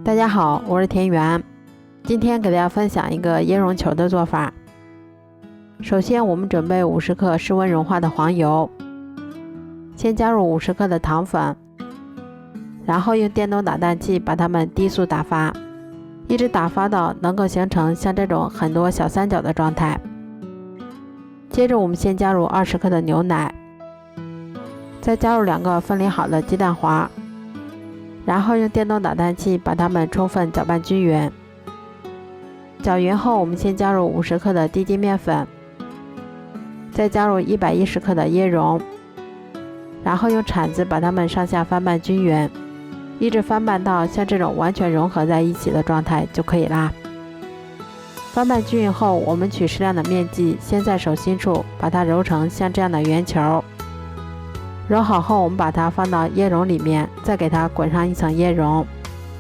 大家好，我是田园。今天给大家分享一个椰蓉球的做法。首先我们准备50克室温融化的黄油，先加入50克的糖粉，然后用电动打蛋器把它们低速打发，一直打发到能够形成像这种很多小三角的状态。接着我们先加入20克的牛奶，再加入2个分离好的鸡蛋黄，然后用电动打蛋器把它们充分搅拌均匀。搅匀后，我们先加入50克的低筋面粉，再加入110克的椰蓉，然后用铲子把它们上下翻拌均匀，一直翻拌到像这种完全融合在一起的状态就可以啦。翻拌均匀后，我们取适量的面剂，先在手心处把它揉成像这样的圆球。揉好后，我们把它放到椰蓉里面，再给它滚上一层椰蓉，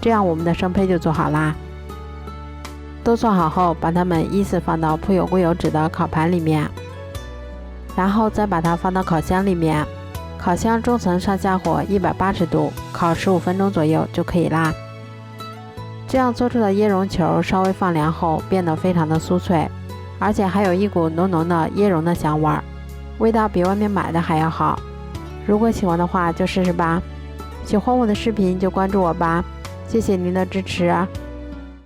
这样我们的生胚就做好啦。都做好后，把它们依次放到铺有固油纸的烤盘里面，然后再把它放到烤箱里面。烤箱中层上下火180度，烤15分钟左右就可以啦。这样做出的椰蓉球稍微放凉后变得非常的酥脆，而且还有一股浓浓的椰蓉的香味儿，味道比外面买的还要好。如果喜欢的话就试试吧，喜欢我的视频就关注我吧，谢谢您的支持。